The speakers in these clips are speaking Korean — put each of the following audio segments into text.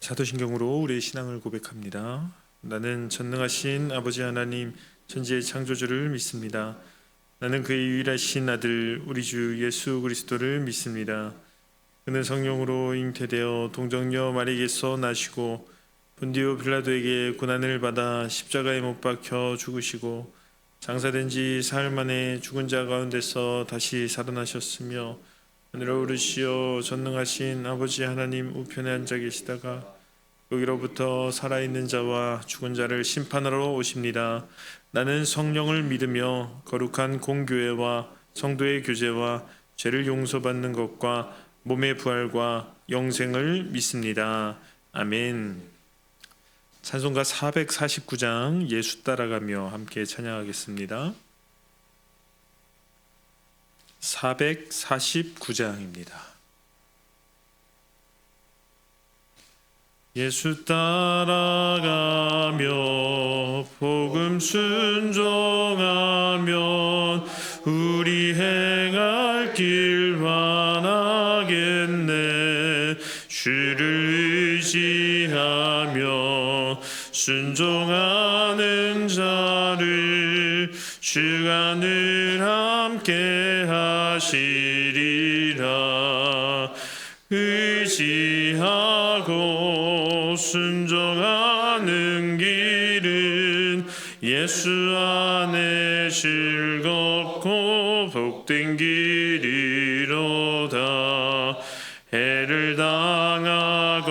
사도신경으로 우리의 신앙을 고백합니다. 나는 전능하신 아버지 하나님 천지의 창조주를 믿습니다. 나는 그의 유일하신 아들 우리 주 예수 그리스도를 믿습니다. 그는 성령으로 잉태되어 동정녀 마리에게서 나시고 본디오 빌라도에게 고난을 받아 십자가에 못 박혀 죽으시고 장사된 지 사흘 만에 죽은 자 가운데서 다시 살아나셨으며 하늘로 오르시어 전능하신 아버지 하나님 우편에 앉아 계시다가 거기로부터 살아있는 자와 죽은 자를 심판하러 오십니다. 나는 성령을 믿으며 거룩한 공교회와 성도의 교제와 죄를 용서받는 것과 몸의 부활과 영생을 믿습니다. 아멘. 찬송가 449장 예수 따라가며 함께 찬양하겠습니다. 449장입니다. 예수 따라가며 복음 순종하면 우리 행할 길 완하겠네. 주를 의지하며 순종하는 자를 주가 늘 함께 하시리라. 의지하고 순종하는 길은 예수 안에 즐겁고 복된 길이로다. 해를 당하거나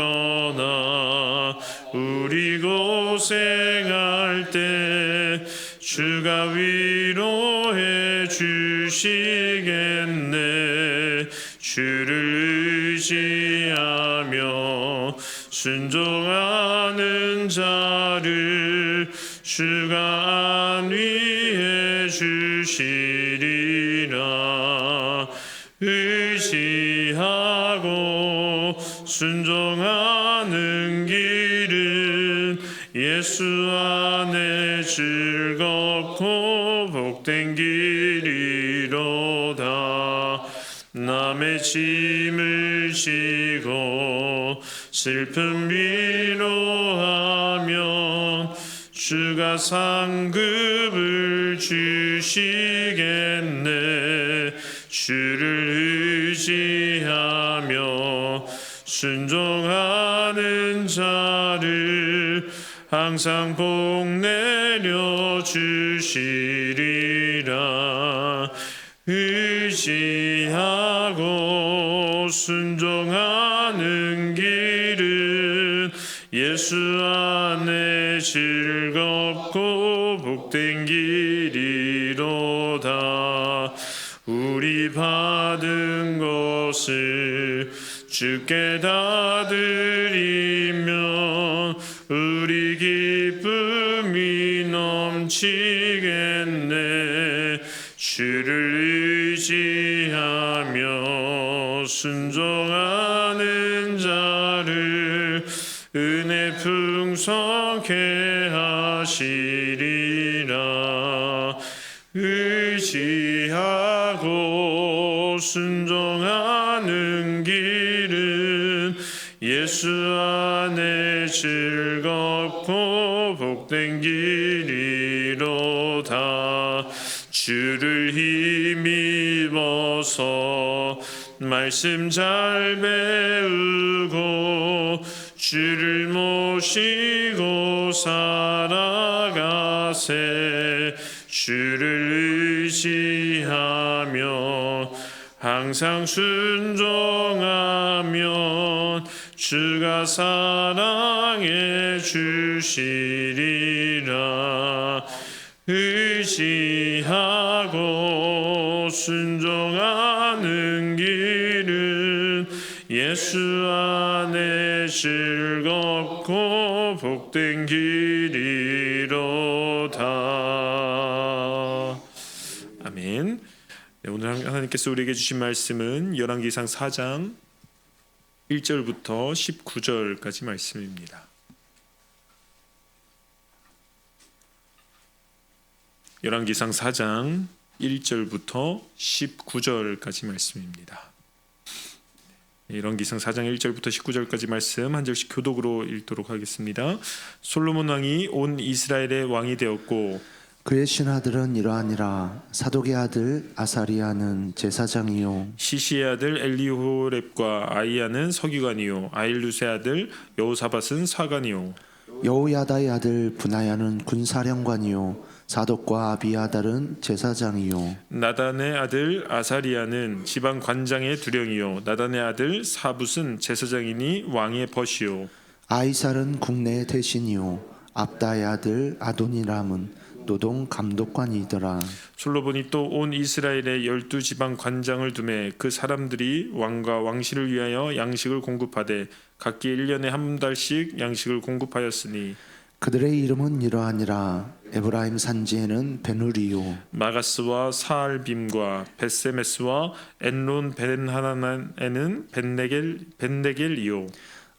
우리 고생할 때 주가 위로해 주시겠네. 주를 의지하며 순종하는 자를 주가 안위해 주시리라. 의지하고 순종하는 길은 예수 안에 즐겁고 복된 길이로다. 남의 짐을 지고 슬픈 위로하면 주가 상급을 주시겠네. 주를 의지하며 순종하는 자를 항상 복 내려 주시리라. 의지하고 순종하는 길은 예수 안에 즐겁고 복된 길이로다. 우리 받은 것을 주께 다 드리면 우리 기쁨이 넘치겠네. 주를 의지하며 순종하는 자를 은혜 풍성케 하시리라. 의지하고 순종하는 길은 예수 안에 즐겁고 복된 길이로다. 주를 힘입어서 말씀 잘 배우고 주를 모시고 살아가세. 주를 의지하며 항상 순종하면 주가 사랑해 주시리라. 의지하고 순종하는 길은 예수 안에 즐겁고 복된 길이로다. 아멘. 네, 오늘 하나님께서 우리에게 주신 말씀은 열왕기상 4장 1절부터 19절까지 말씀입니다. 열왕기상 4장 1절부터 19절까지 말씀입니다. 런기상 4장 1절부터 19절까지 말씀 한 절씩 교독으로 읽도록 하겠습니다. 솔로몬 왕이 온 이스라엘의 왕이 되었고 그의 신하들은 이러하니라. 사독의 아들 아사리아는 제사장이요 시시의 아들 엘리호렙과 아이야는 서기관이요 아일루스의 아들 여호사밧은 사관이요 여호야다의 아들 분하야는 군사령관이요 사독과 아비아달은 제사장이요 나단의 아들 아사리아는 지방 관장의 두령이요 나단의 아들 사붓은 제사장이니 왕의 벗이요 아이살은 국내의 대신이요 압다의 아들 아도니람은 노동 감독관이더라. 솔로몬이 또 온 이스라엘의 12지방 관장을 두매 그 사람들이 왕과 왕실을 위하여 양식을 공급하되 각기 1년에 한 달씩 양식을 공급하였으니 그들의 이름은 이러하니라. 에브라임 산지에는 베누리요 마가스와 사알빔과 베세메스와 엔론 벤하나에는 벤네겔이요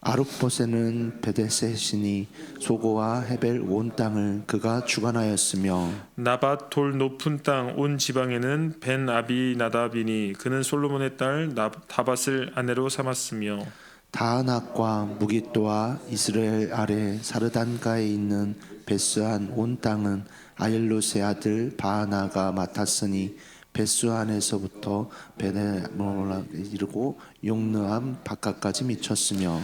아룹봇에는 베데셋이니 소고와 헤벨 온 땅을 그가 주관하였으며 나밧 돌 높은 땅 온 지방에는 벤 아비나답이니 그는 솔로몬의 딸 다밧을 아내로 삼았으며 다하낙과 무깃도와 이스라엘 아래 사르단가에 있는 베스한 온 땅은 아일롯의 아들 바하나가 맡았으니 베스한에서부터 베네몰라 이르고 용느암 바깥까지 미쳤으며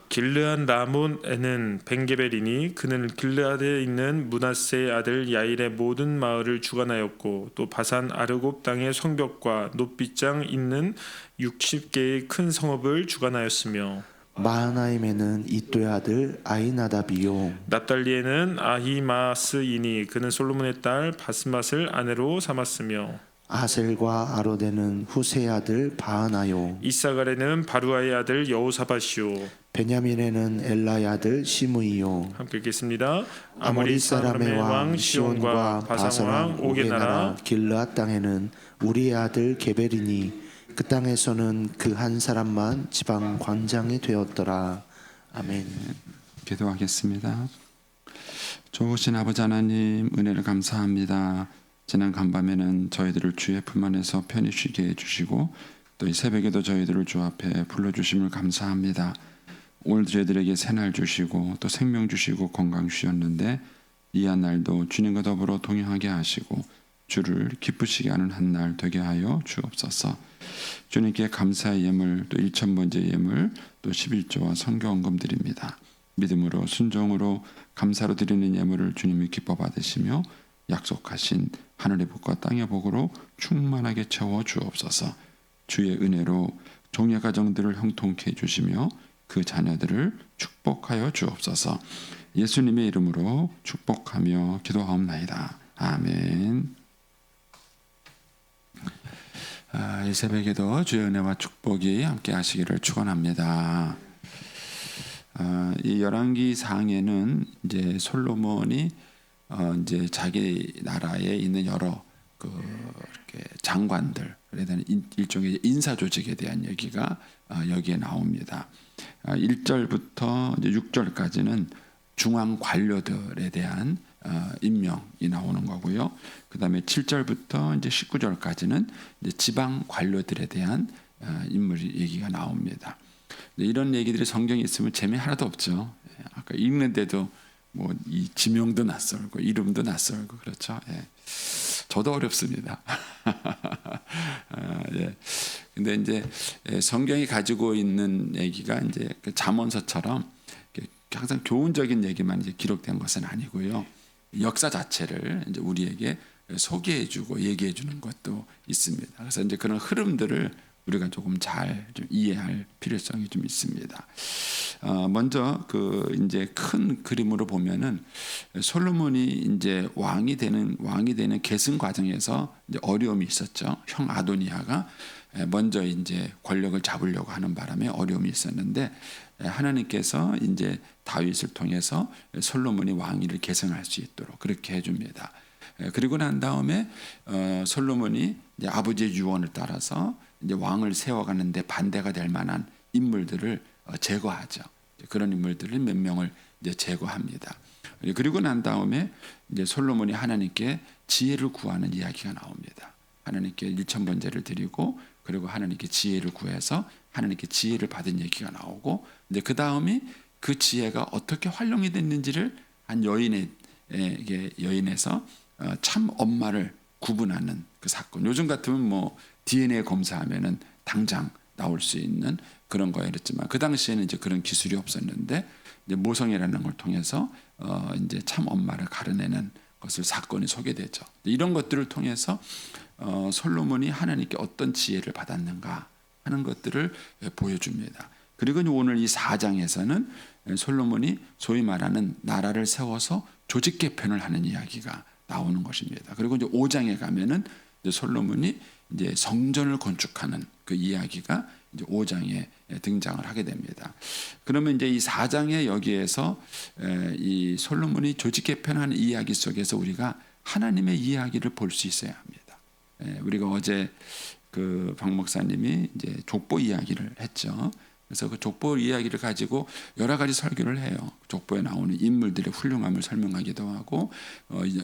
길르앗 라몬에는 벤게벨이니 그는 길르앗에 있는 므낫세의 아들 야일의 모든 마을을 주관하였고 또 바산 아르곱 땅의 성벽과 높빗장 있는 60개의 큰 성읍을 주관하였으며 마하나임에는 이또의 아들 아이나답이요 납달리에는 아히마스이니 그는 솔로몬의 딸 바스맛을 아내로 삼았으며 아셀과 아로데는 후세의 아들 바하나요 이사갈에는 바루아의 아들 여호사밧이요 베냐민에는 엘라의 아들 시므이요 함께 읽겠습니다. 아모리 사람의 왕 시온과 바산 왕 옥의 나라 길르앗 땅에는 우리의 아들 게벨이니 그 땅에서는 그 한 사람만 지방 관장이 되었더라. 아멘. 기도하겠습니다. 좋으신 아버지 하나님 은혜를 감사합니다. 지난 간밤에는 저희들을 주의 품 안에서 편히 쉬게 해주시고 또 이 새벽에도 저희들을 주 앞에 불러주심을 감사합니다. 오늘 저희들에게 새날 주시고 또 생명 주시고 건강 주셨는데 이 한 날도 주님과 더불어 동행하게 하시고 주를 기쁘시게 하는 한 날 되게 하여 주옵소서. 주님께 감사의 예물 또 1,000번째 예물 또 11조와 성경헌금 드립니다. 믿음으로 순종으로 감사로 드리는 예물을 주님이 기뻐 받으시며 약속하신 하늘의 복과 땅의 복으로 충만하게 채워 주옵소서. 주의 은혜로 종의 가정들을 형통케 해주시며 그 자녀들을 축복하여 주옵소서. 예수님의 이름으로 축복하며 기도하옵나이다. 아멘. 이 새벽에도 주의 은혜와 축복이 함께 하시기를 축원합니다. 이 열왕기 상에는 이제 솔로몬이 이제 자기 나라에 있는 여러 이렇게 장관들에 대한 일종의 인사 조직에 대한 얘기가 여기에 나옵니다. 1절부터 이제 6절까지는 중앙 관료들에 대한 임명이 나오는 거고요. 그다음에 7절부터 이제 19절까지는 이제 지방 관료들에 대한 인물 얘기가 나옵니다. 이런 얘기들이 성경에 있으면 재미 하나도 없죠. 아까 읽는데도 뭐 이 지명도 낯설고 이름도 낯설고 그렇죠. 예. 저도 어렵습니다. 예. 근데 이제 성경이 가지고 있는 얘기가 이제 그 잠언서처럼 항상 교훈적인 얘기만 이제 기록된 것은 아니고요. 역사 자체를 이제 우리에게 소개해주고 얘기해주는 것도 있습니다. 그래서 이제 그런 흐름들을 우리가 조금 잘 좀 이해할 필요성이 좀 있습니다. 먼저 그 이제 큰 그림으로 보면은 솔로몬이 이제 왕이 되는 계승 과정에서 이제 어려움이 있었죠. 형 아도니아가 먼저 이제 권력을 잡으려고 하는 바람에 어려움이 있었는데 하나님께서 이제 다윗을 통해서 솔로몬이 왕위를 계승할 수 있도록 그렇게 해줍니다. 그리고 난 다음에 솔로몬이 이제 아버지의 유언을 따라서 이제 왕을 세워가는데 반대가 될 만한 인물들을 제거하죠. 그런 인물들을 몇 명을 이제 제거합니다. 그리고 난 다음에 이제 솔로몬이 하나님께 지혜를 구하는 이야기가 나옵니다. 하나님께 1,000번제를 드리고 그리고 하나님께 지혜를 구해서 하나님께 지혜를 받은 얘기가 나오고, 이제 그 다음이 그 지혜가 어떻게 활용이 됐는지를 한 여인에서 참 엄마를 구분하는 그 사건. 요즘 같으면 뭐 DNA 검사하면은 당장 나올 수 있는 그런 거였지만 그 당시에는 이제 그런 기술이 없었는데 이제 모성이라는 걸 통해서 이제 참 엄마를 가려내는 것을 사건이 소개되죠. 이런 것들을 통해서 솔로몬이 하나님께 어떤 지혜를 받았는가 하는 것들을 보여줍니다. 그리고 오늘 이 4장에서는 솔로몬이 소위 말하는 나라를 세워서 조직 개편을 하는 이야기가 나오는 것입니다. 그리고 이제 5장에 가면은 이제 솔로몬이 이제 성전을 건축하는 그 이야기가 이제 5장에 등장을 하게 됩니다. 그러면 이제 이 4장에 여기에서 이 솔로몬이 조직 개편하는 이야기 속에서 우리가 하나님의 이야기를 볼 수 있어야 합니다. 우리가 어제 그 박 목사님이 이제 족보 이야기를 했죠. 그래서 그 족보 이야기를 가지고 여러 가지 설교를 해요. 족보에 나오는 인물들의 훌륭함을 설명하기도 하고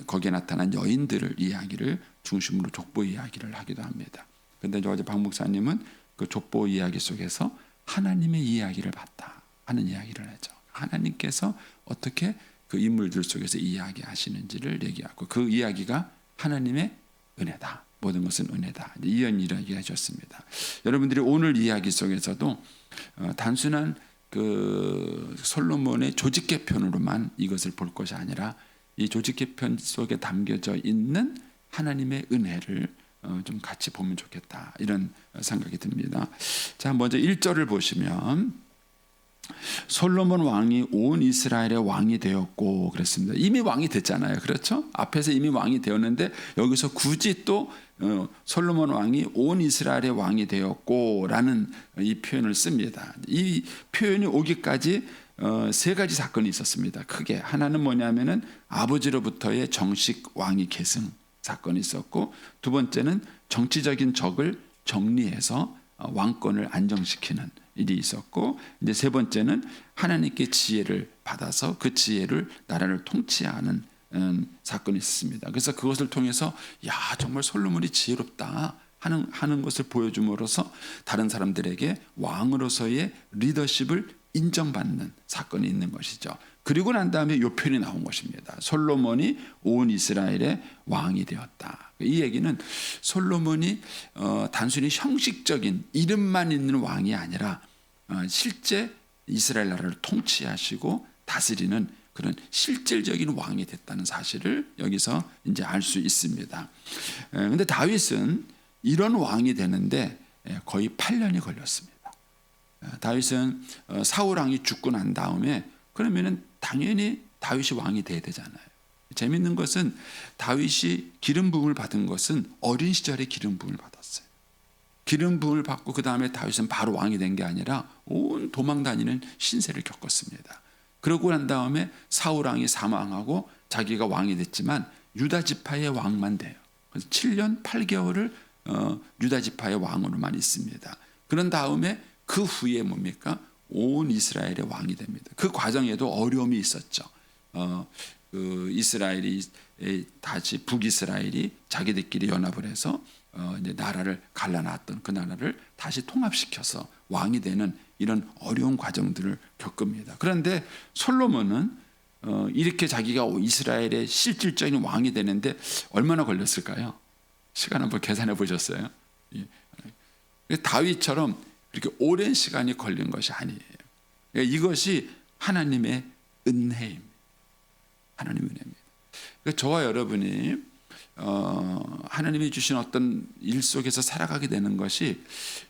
거기에 나타난 여인들을 이야기를 중심으로 족보 이야기를 하기도 합니다. 그런데 어제 박 목사님은 그 족보 이야기 속에서 하나님의 이야기를 봤다 하는 이야기를 하죠. 하나님께서 어떻게 그 인물들 속에서 이야기하시는지를 얘기하고 그 이야기가 하나님의 은혜다. 모든 것은 은혜다. 이런 이야기 하셨습니다. 여러분들이 오늘 이야기 속에서도 단순한 그 솔로몬의 조직 개편으로만 이것을 볼 것이 아니라 이 조직 개편 속에 담겨져 있는 하나님의 은혜를 좀 같이 보면 좋겠다 이런 생각이 듭니다. 자, 먼저 1절을 보시면 솔로몬 왕이 온 이스라엘의 왕이 되었고 그랬습니다. 이미 왕이 됐잖아요. 그렇죠? 앞에서 이미 왕이 되었는데 여기서 굳이 또 솔로몬 왕이 온 이스라엘의 왕이 되었고 라는 이 표현을 씁니다. 이 표현이 오기까지 세 가지 사건이 있었습니다. 크게 하나는 뭐냐면은 아버지로부터의 정식 왕위 계승 사건이 있었고, 두 번째는 정치적인 적을 정리해서 왕권을 안정시키는 일이 있었고, 이제 세 번째는 하나님께 지혜를 받아서 그 지혜를 나라를 통치하는 사건이 있었습니다. 그래서 그것을 통해서 야 정말 솔로몬이 지혜롭다 하는 것을 보여줌으로써 다른 사람들에게 왕으로서의 리더십을 인정받는 사건이 있는 것이죠. 그리고 난 다음에 이 표현이 나온 것입니다. 솔로몬이 온 이스라엘의 왕이 되었다. 이 얘기는 솔로몬이 단순히 형식적인 이름만 있는 왕이 아니라 실제 이스라엘 나라를 통치하시고 다스리는 그런 실질적인 왕이 됐다는 사실을 여기서 이제 알 수 있습니다. 그런데 다윗은 이런 왕이 되는데 거의 8년이 걸렸습니다. 다윗은 사울 왕이 죽고 난 다음에 그러면은 당연히 다윗이 왕이 돼야 되잖아요. 재밌는 것은 다윗이 기름 부음을 받은 것은 어린 시절에 기름 부음을 받았어요. 기름 부음을 받고 그 다음에 다윗은 바로 왕이 된 게 아니라 온 도망 다니는 신세를 겪었습니다. 그러고 난 다음에 사울 왕이 사망하고 자기가 왕이 됐지만 유다 지파의 왕만 돼요. 그래서 7년 8개월을 유다 지파의 왕으로만 있습니다. 그런 다음에 그 후에 뭡니까? 온 이스라엘의 왕이 됩니다. 그 과정에도 어려움이 있었죠. 그 이스라엘이 다시 북이스라엘이 자기들끼리 연합을 해서 이제 나라를 갈라놨던 그 나라를 다시 통합시켜서 왕이 되는 이런 어려운 과정들을 겪습니다. 그런데 솔로몬은 이렇게 자기가 이스라엘의 실질적인 왕이 되는데 얼마나 걸렸을까요? 시간 한번 계산해 보셨어요? 다윗처럼 그렇게 오랜 시간이 걸린 것이 아니에요. 이것이 하나님의 은혜입니다. 하나님의 은혜입니다. 그러니까 저와 여러분이 하나님이 주신 어떤 일 속에서 살아가게 되는 것이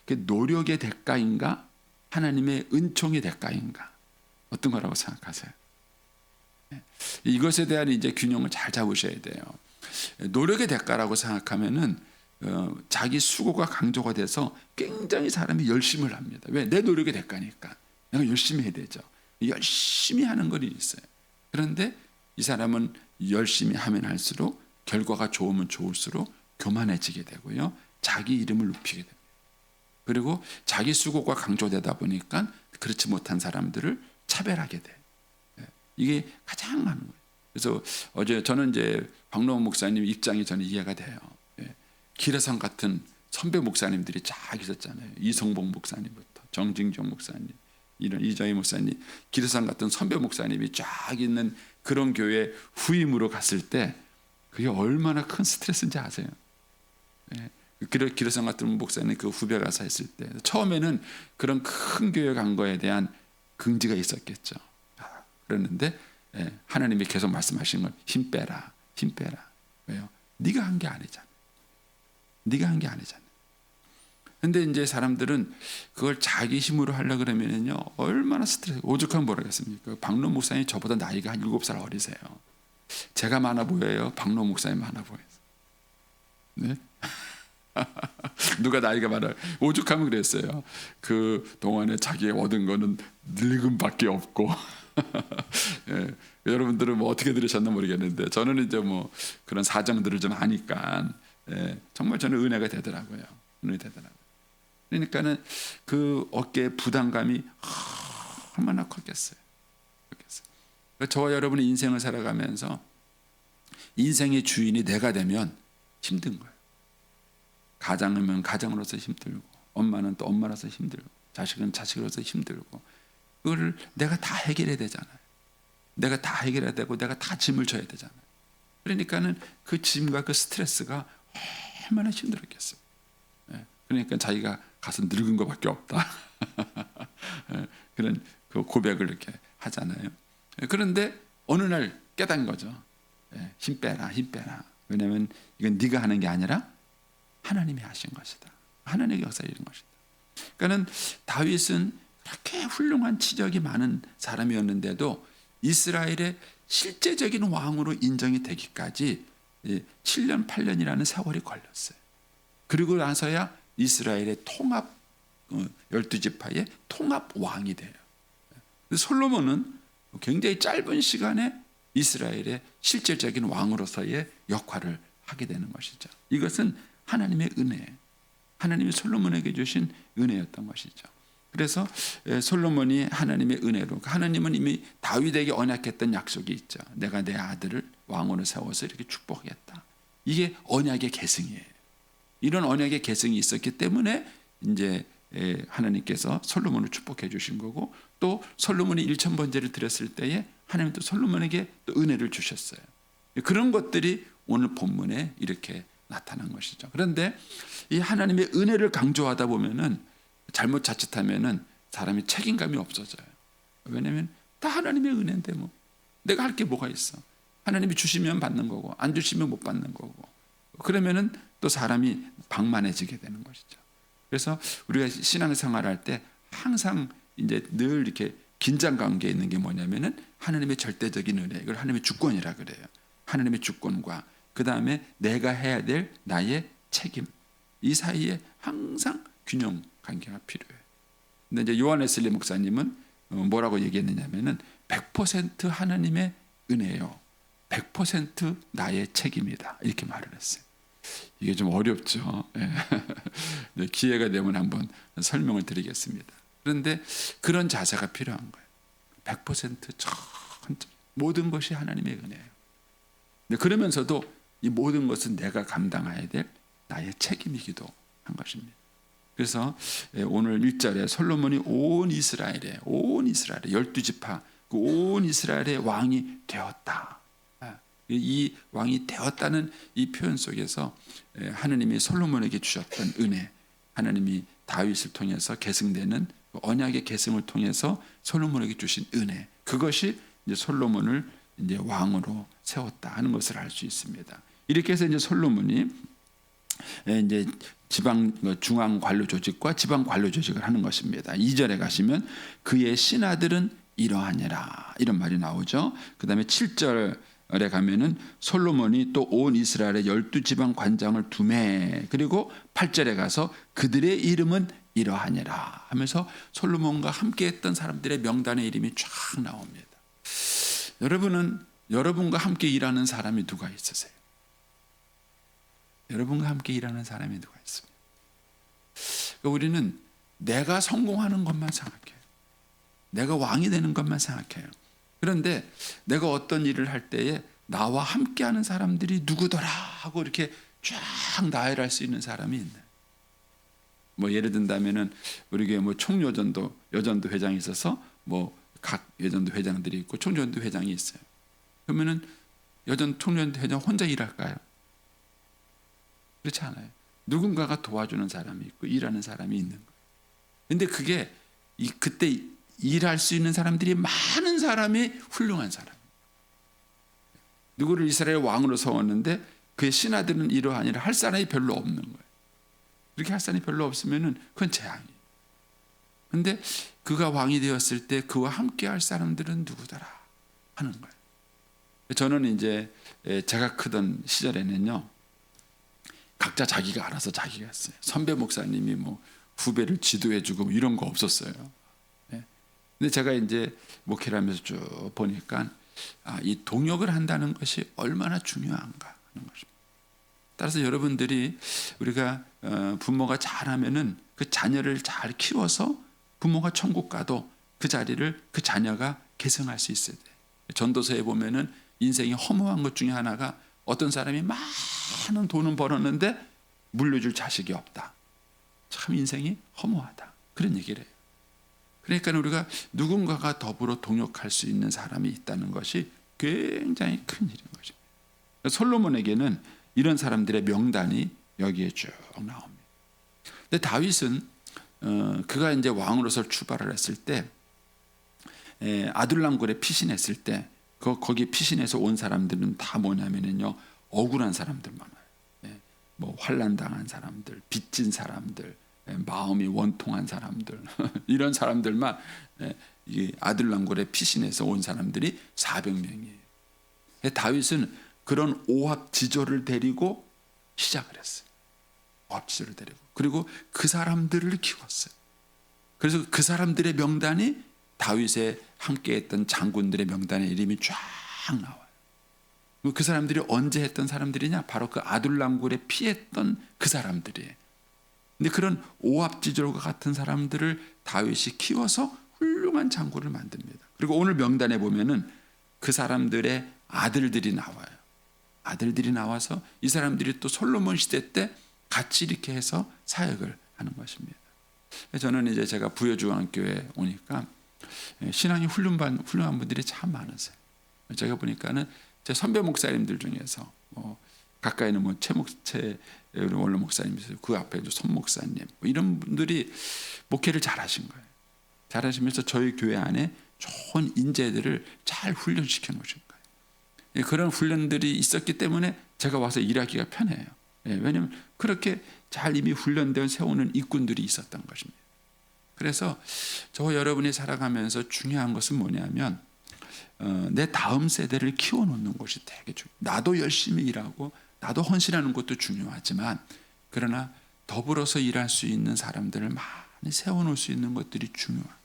노력의 대가인가 하나님의 은총의 대가인가 어떤 거라고 생각하세요? 이것에 대한 이제 균형을 잘 잡으셔야 돼요. 노력의 대가라고 생각하면은 자기 수고가 강조가 돼서 굉장히 사람이 열심을 합니다. 왜? 내 노력의 대가니까. 내가 열심히 해야 되죠. 열심히 하는 건 있어요. 그런데 이 사람은 열심히 하면 할수록 결과가 좋으면 좋을수록 교만해지게 되고요. 자기 이름을 높이게 됩니다. 그리고 자기 수고가 강조되다 보니까 그렇지 못한 사람들을 차별하게 돼요. 이게 가장 많은 거예요. 그래서 어제 저는 이제 박노원 목사님 입장이 저는 이해가 돼요. 기라성 같은 선배 목사님들이 쫙 있었잖아요. 이성봉 목사님부터 정진경 목사님, 이런 이정희 목사님, 기도산 같은 선배 목사님이 쫙 있는 그런 교회 후임으로 갔을 때 그게 얼마나 큰 스트레스인지 아세요? 예. 기도산 같은 목사님 그 후배 가서 했을 때 처음에는 그런 큰 교회 간 거에 대한 긍지가 있었겠죠. 그랬는데 하나님이 계속 말씀하시는 건 힘 빼라, 힘 빼라. 왜요? 네가 한 게 아니잖아. 네가 한 게 아니잖아. 근데 이제 사람들은 그걸 자기 힘으로 하려 그러면은요 얼마나 스트레스. 오죽하면 뭐라겠습니까? 박노 목사님이 저보다 나이가 한 7살 어리세요. 제가 많아 보여요? 박노 목사님 많아 보여요? 네? 누가 나이가 많아요? 오죽하면 그랬어요. 그 동안에 자기가 얻은 거는 늙음밖에 없고. 예, 여러분들은 뭐 어떻게 들으셨나 모르겠는데 저는 이제 뭐 그런 사정들을 좀 아니까 정말 저는 은혜가 되더라고요. 은혜 되더라고요. 그러니까는 그 어깨에 부담감이 얼마나 컸겠어요. 저와 여러분의 인생을 살아가면서 인생의 주인이 내가 되면 힘든 거예요. 가장이면 가장으로서 힘들고, 엄마는 또 엄마로서 힘들고, 자식은 자식으로서 힘들고, 그걸 내가 다 해결해야 되잖아요. 내가 다 해결해야 되고, 내가 다 짐을 져야 되잖아요. 그러니까는 그 짐과 그 스트레스가 얼마나 힘들었겠어요. 그러니까 자기가 가서 늙은 것밖에 없다. 그런 그 고백을 이렇게 하잖아요. 그런데 어느 날 깨닫는 거죠. 힘 빼라, 힘 빼라. 왜냐하면 이건 네가 하는 게 아니라 하나님이 하신 것이다. 하나님의 역사에 이른 것이다. 그러니까는 다윗은 그렇게 훌륭한 치적이 많은 사람이었는데도 이스라엘의 실제적인 왕으로 인정이 되기까지 7년, 8년이라는 세월이 걸렸어요. 그리고 나서야 이스라엘의 통합 12지파의 통합 왕이 돼요. 솔로몬은 굉장히 짧은 시간에 이스라엘의 실질적인 왕으로서의 역할을 하게 되는 것이죠. 이것은 하나님의 은혜, 하나님이 솔로몬에게 주신 은혜였던 것이죠. 그래서 솔로몬이 하나님의 은혜로, 하나님은 이미 다윗에게 언약했던 약속이 있죠. 내가 내 아들을 왕으로 세워서 이렇게 축복하겠다. 이게 언약의 계승이에요. 이런 언약의 계승이 있었기 때문에 이제 하나님께서 솔로몬을 축복해 주신 거고, 또 솔로몬이 1,000번제를 드렸을 때에 하나님은 또 솔로몬에게 또 은혜를 주셨어요. 그런 것들이 오늘 본문에 이렇게 나타난 것이죠. 그런데 이 하나님의 은혜를 강조하다 보면은 잘못 자칫하면은 사람이 책임감이 없어져요. 왜냐하면 다 하나님의 은혜인데 뭐 내가 할 게 뭐가 있어? 하나님이 주시면 받는 거고 안 주시면 못 받는 거고. 그러면은 또 사람이 방만해지게 되는 것이죠. 그래서 우리가 신앙생활할 때 항상 이제 늘 이렇게 긴장 관계에 있는 게 뭐냐면은 하나님의 절대적인 은혜, 이걸 하나님의 주권이라 그래요. 하나님의 주권과 그 다음에 내가 해야 될 나의 책임, 이 사이에 항상 균형 관계가 필요해요. 근데 이제 요한 웨슬리 목사님은 뭐라고 얘기했느냐면은 100% 하나님의 은혜요, 100% 나의 책임이다, 이렇게 말을 했어요. 이게 좀 어렵죠. 네, 기회가 되면 한번 설명을 드리겠습니다. 그런데 그런 자세가 필요한 거예요. 100% 모든 것이 하나님의 은혜예요. 그러면서도 이 모든 것은 내가 감당해야 될 나의 책임이기도 한 것입니다. 그래서 오늘 1절에 솔로몬이 온 이스라엘의 12지파 그 온 이스라엘의 왕이 되었다. 이 왕이 되었다는 이 표현 속에서 하나님이 솔로몬에게 주셨던 은혜, 하나님이 다윗을 통해서 계승되는 언약의 계승을 통해서 솔로몬에게 주신 은혜, 그것이 이제 솔로몬을 이제 왕으로 세웠다 하는 것을 알 수 있습니다. 이렇게 해서 이제 솔로몬이 이제 지방 중앙 관료 조직과 지방 관료 조직을 하는 것입니다. 2절에 가시면 그의 신하들은 이러하니라, 이런 말이 나오죠. 그다음에 7절에 가면은 솔로몬이 또 온 이스라엘의 12지방 관장을 두매, 그리고 8절에 가서 그들의 이름은 이러하니라 하면서 솔로몬과 함께했던 사람들의 명단의 이름이 쫙 나옵니다. 여러분은 여러분과 함께 일하는 사람이 누가 있으세요? 여러분과 함께 일하는 사람이 누가 있습니까? 우리는 내가 성공하는 것만 생각해요. 내가 왕이 되는 것만 생각해요. 그런데 내가 어떤 일을 할 때에 나와 함께하는 사람들이 누구더라 하고 이렇게 쫙 나열할 수 있는 사람이 있나요? 뭐 예를 든다면은 우리 교회 뭐 총여전도 회장이 있어서 뭐 각 여전도 회장들이 있고 총여전도 회장이 있어요. 그러면은 총여전도 회장 혼자 일할까요? 그렇지 않아요. 누군가가 도와주는 사람이 있고 일하는 사람이 있는 거예요. 근데 그게 그때 일할 수 있는 사람들이 많은 사람이 훌륭한 사람. 누구를 이스라엘 왕으로 세웠는데 그의 신하들은 이러한 일을 할 사람이 별로 없는 거예요. 그렇게 할 사람이 별로 없으면은 그건 재앙이에요. 근데 그가 왕이 되었을 때 그와 함께 할 사람들은 누구더라 하는 거예요. 저는 이제 제가 크던 시절에는요, 각자 자기가 알아서 자기가 했어요. 선배 목사님이 뭐 후배를 지도해주고 뭐 이런 거 없었어요. 근데 제가 이제 목회를 하면서 쭉 보니까 이 동역을 한다는 것이 얼마나 중요한가 하는 것입니다. 따라서 여러분들이 우리가 부모가 잘하면은 그 자녀를 잘 키워서 부모가 천국 가도 그 자리를 그 자녀가 계승할 수 있어야 돼. 전도서에 보면은 인생이 허무한 것 중에 하나가 어떤 사람이 많은 돈은 벌었는데 물려줄 자식이 없다. 참 인생이 허무하다. 그런 얘기를 해요. 그러니까 우리가 누군가가 더불어 동역할 수 있는 사람이 있다는 것이 굉장히 큰 일인 것입니다. 솔로몬에게는 이런 사람들의 명단이 여기에 쭉 나옵니다. 근데 다윗은 그가 이제 왕으로서 출발을 했을 때 아둘람굴에 피신했을 때 거기 피신해서 온 사람들은 다 뭐냐면요, 억울한 사람들 많아요. 뭐 환난 당한 사람들, 빚진 사람들, 마음이 원통한 사람들 이런 사람들만 이 아둘람굴에 피신해서 온 사람들이 400명이에요. 다윗은 그런 오합지졸을 데리고 시작을 했어요. 오합지졸을 데리고 그리고 그 사람들을 키웠어요. 그래서 그 사람들의 명단이 다윗에 함께했던 장군들의 명단에 이름이 쫙 나와요. 그 사람들이 언제 했던 사람들이냐? 바로 그 아둘람굴에 피했던 그 사람들이에요. 근데 그런 오합지졸과 같은 사람들을 다윗이 키워서 훌륭한 장군을 만듭니다. 그리고 오늘 명단에 보면은 그 사람들의 아들들이 나와요. 아들들이 나와서 이 사람들이 또 솔로몬 시대 때 같이 이렇게 해서 사역을 하는 것입니다. 저는 이제 제가 부여중앙교회에 오니까 신앙이 훌륭한 분들이 참 많으세요. 제가 보니까는 제 선배 목사님들 중에서 가까이는 뭐 최 원로 목사님이세요. 그 앞에 손 목사님 이런 분들이 목회를 잘하신 거예요. 잘하시면서 저희 교회 안에 좋은 인재들을 잘 훈련시켜 놓으신 거예요. 그런 훈련들이 있었기 때문에 제가 와서 일하기가 편해요. 왜냐하면 그렇게 잘 이미 훈련되어 세우는 일꾼들이 있었던 것입니다. 그래서 저 여러분이 살아가면서 중요한 것은 뭐냐면 내 다음 세대를 키워놓는 것이 되게 중요해요. 나도 열심히 일하고 나도 헌신하는 것도 중요하지만 그러나 더불어서 일할 수 있는 사람들을 많이 세워놓을 수 있는 것들이 중요해요.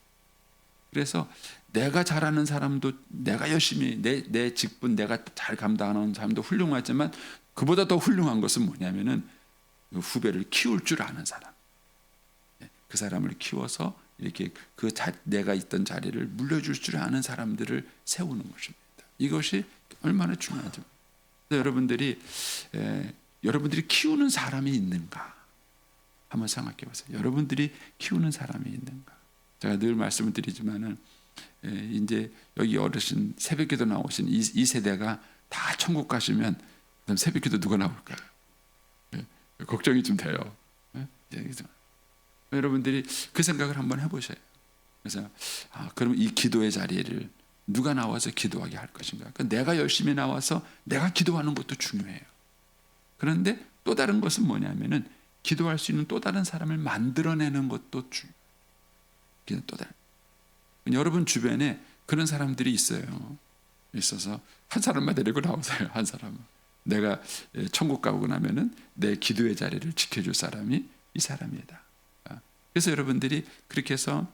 그래서 내가 잘하는 사람도 내가 열심히 내 직분 내가 잘 감당하는 사람도 훌륭하지만 그보다 더 훌륭한 것은 뭐냐면은 후배를 키울 줄 아는 사람. 그 사람을 키워서 이렇게 내가 있던 자리를 물려줄 줄 아는 사람들을 세우는 것입니다. 이것이 얼마나 중요하죠. 여러분들이 키우는 사람이 있는가 한번 생각해 보세요. 여러분들이 키우는 사람이 있는가. 제가 늘 말씀을 드리지만은 이제 여기 어르신 새벽기도 나오신 이 세대가 다 천국 가시면 그럼 새벽기도 누가 나올까요? 걱정이 좀 돼요. 여러분들이 그 생각을 한번 해보셔요. 그래서 그럼 이 기도의 자리를 누가 나와서 기도하게 할 것인가? 그러니까 내가 열심히 나와서 내가 기도하는 것도 중요해요. 그런데 또 다른 것은 뭐냐면은 기도할 수 있는 또 다른 사람을 만들어내는 것도 중요해요. 또 다른. 여러분 주변에 그런 사람들이 있어서 한 사람만 데리고 나오세요. 한 사람은. 내가 천국 가고 나면은 내 기도의 자리를 지켜줄 사람이 이 사람이다. 그래서 여러분들이 그렇게 해서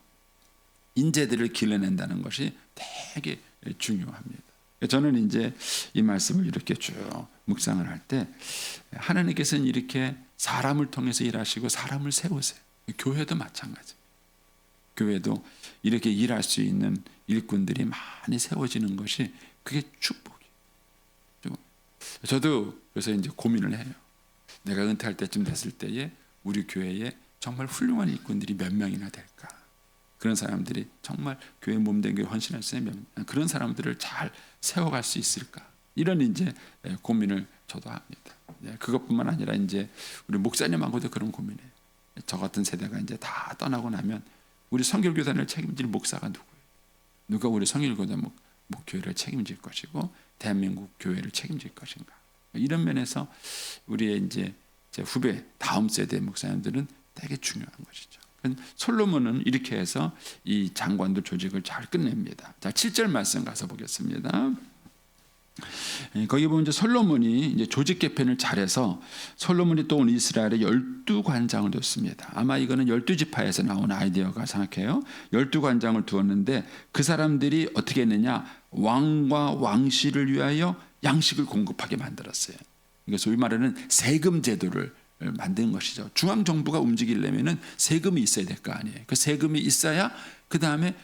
인재들을 길러낸다는 것이 되게 중요합니다. 저는 이제 이 말씀을 이렇게 쭉 묵상을 할 때 하나님께서는 이렇게 사람을 통해서 일하시고 사람을 세우세요. 교회도 마찬가지. 교회도 이렇게 일할 수 있는 일꾼들이 많이 세워지는 것이 그게 축복이에요. 저도 그래서 이제 고민을 해요. 내가 은퇴할 때쯤 됐을 때에 우리 교회에 정말 훌륭한 일꾼들이 몇 명이나 될까? 그런 사람들이 정말 교회 몸된 교회 헌신할 수 있는 그런 사람들을 잘 세워갈 수 있을까? 이런 이제 고민을 저도 합니다. 그것뿐만 아니라 이제 우리 목사님하고도 그런 고민해요. 저 같은 세대가 이제 다 떠나고 나면 우리 선결교단을 책임질 목사가 누구예요? 누가 우리 선결교단 목교회를 책임질 것이고 대한민국 교회를 책임질 것인가? 이런 면에서 우리의 이제 후배 다음 세대 목사님들은 되게 중요한 것이죠. 솔로몬은 이렇게 해서 이 장관들 조직을 잘 끝냅니다. 자, 7절 말씀 가서 보겠습니다. 거기 보면 이제 솔로몬이 이제 조직 개편을 잘해서 솔로몬이 또 온 이스라엘에 12관장을 뒀습니다. 아마 이거는 12지파에서 나온 아이디어가 생각해요. 12관장을 두었는데 그 사람들이 어떻게 했느냐? 왕과 왕실을 위하여 양식을 공급하게 만들었어요. 이게 소위 말하는 세금 제도를 만든 것이죠. 중앙 정부가 움직이려면은 세금이 있어야 될 거 아니에요. 그 세금이 있어야 그 다음에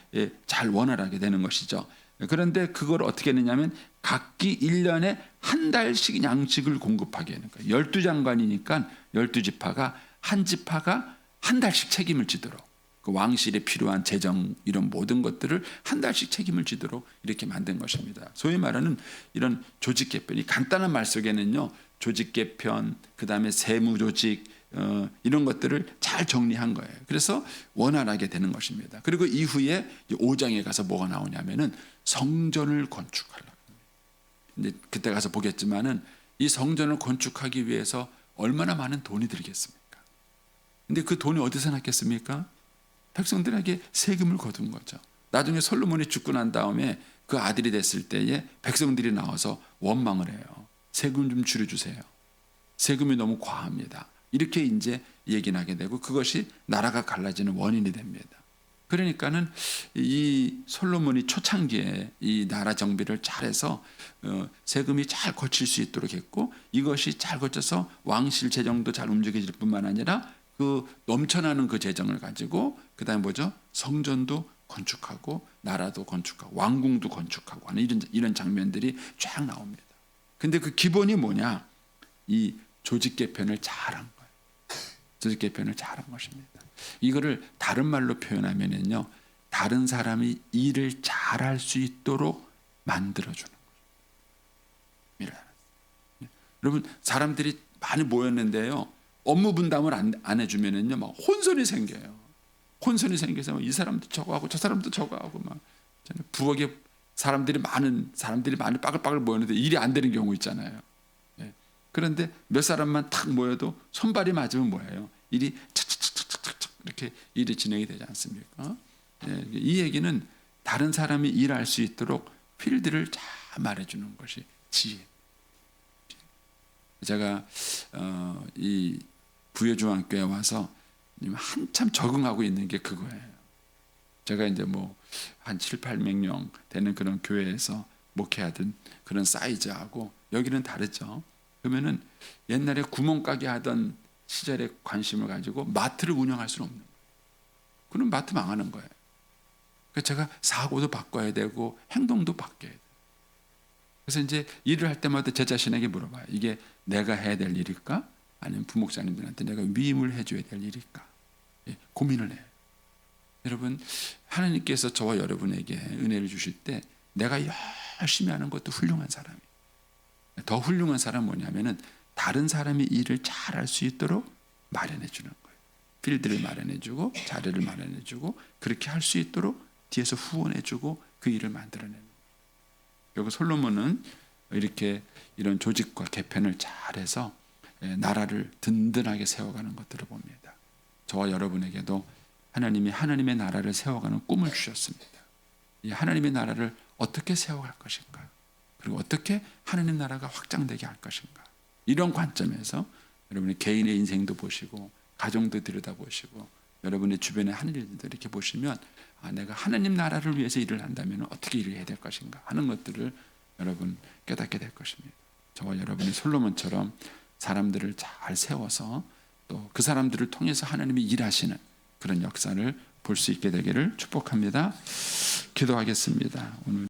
잘 원활하게 되는 것이죠. 그런데 그걸 어떻게 했느냐면 각기 1년에 한 달씩 양식을 공급하게 하는 거예요. 12장관이니까 12지파가 한 지파가 한 달씩 책임을 지도록 그 왕실에 필요한 재정 이런 모든 것들을 한 달씩 책임을 지도록 이렇게 만든 것입니다. 소위 말하는 이런 조직 개편이 간단한 말 속에는요. 조직 개편, 그 다음에 세무 조직 이런 것들을 잘 정리한 거예요. 그래서 원활하게 되는 것입니다. 그리고 이후에 5장에 가서 뭐가 나오냐면은 성전을 건축하려고. 근데 그때 가서 보겠지만은 이 성전을 건축하기 위해서 얼마나 많은 돈이 들겠습니까? 근데 그 돈이 어디서 났겠습니까? 백성들에게 세금을 거둔 거죠. 나중에 솔로몬이 죽고 난 다음에 그 아들이 됐을 때에 백성들이 나와서 원망을 해요. 세금 좀 줄여주세요. 세금이 너무 과합니다. 이렇게 이제 얘기를 하게 되고 그것이 나라가 갈라지는 원인이 됩니다. 그러니까는 이 솔로몬이 초창기에 이 나라 정비를 잘해서 세금이 잘 거칠 수 있도록 했고 이것이 잘 거쳐서 왕실 재정도 잘 움직여질 뿐만 아니라 그 넘쳐나는 그 재정을 가지고 그다음에 뭐죠? 성전도 건축하고 나라도 건축하고 왕궁도 건축하고 하는 이런 장면들이 쫙 나옵니다. 근데 그 기본이 뭐냐? 이 조직 개편을 잘한 거예요. 조직 개편을 잘한 것입니다. 이거를 다른 말로 표현하면은요, 다른 사람이 일을 잘할 수 있도록 만들어주는 거예요. 여러분, 사람들이 많이 모였는데요, 업무 분담을 안 해주면은요, 막 혼선이 생겨요. 혼선이 생겨서 이 사람도 저거 하고 저 사람도 저거 하고 막 부엌에 사람들이 많이 빠글빠글 모였는데 일이 안 되는 경우 있잖아요. 그런데 몇 사람만 탁 모여도 손발이 맞으면 뭐예요? 일이 착착착착착 이렇게 일이 진행이 되지 않습니까? 이 얘기는 다른 사람이 일할 수 있도록 필드를 잘 말해주는 것이 지혜. 제가 이 부여중앙교회 와서 한참 적응하고 있는 게 그거예요. 제가 이제 뭐 한 7, 800명 되는 그런 교회에서 목회하던 그런 사이즈하고 여기는 다르죠. 그러면은 옛날에 구멍가게 하던 시절에 관심을 가지고 마트를 운영할 수는 없는 거예요. 그럼 마트 망하는 거예요. 그래서 제가 사고도 바꿔야 되고 행동도 바뀌어야 돼요. 그래서 이제 일을 할 때마다 제 자신에게 물어봐요. 이게 내가 해야 될 일일까? 아니면 부목사님들한테 내가 위임을 해줘야 될 일일까? 고민을 해요. 여러분, 하나님께서 저와 여러분에게 은혜를 주실 때 내가 열심히 하는 것도 훌륭한 사람이에요. 더 훌륭한 사람은 뭐냐면은 다른 사람이 일을 잘 할 수 있도록 마련해 주는 거예요. 필드를 마련해 주고 자리를 마련해 주고 그렇게 할 수 있도록 뒤에서 후원해 주고 그 일을 만들어내는 거예요. 결국 솔로몬은 이렇게 이런 조직과 개편을 잘해서 나라를 든든하게 세워가는 것들을 봅니다. 저와 여러분에게도 하나님이 하나님의 나라를 세워가는 꿈을 주셨습니다. 이 하나님의 나라를 어떻게 세워갈 것인가? 그리고 어떻게 하나님 나라가 확장되게 할 것인가? 이런 관점에서 여러분의 개인의 인생도 보시고 가정도 들여다보시고 여러분의 주변의 하는 일들도 이렇게 보시면 내가 하나님 나라를 위해서 일을 한다면 어떻게 일을 해야 될 것인가 하는 것들을 여러분 깨닫게 될 것입니다. 저와 여러분이 솔로몬처럼 사람들을 잘 세워서 또 그 사람들을 통해서 하나님이 일하시는 그런 역사를 볼 수 있게 되기를 축복합니다. 기도하겠습니다. 오늘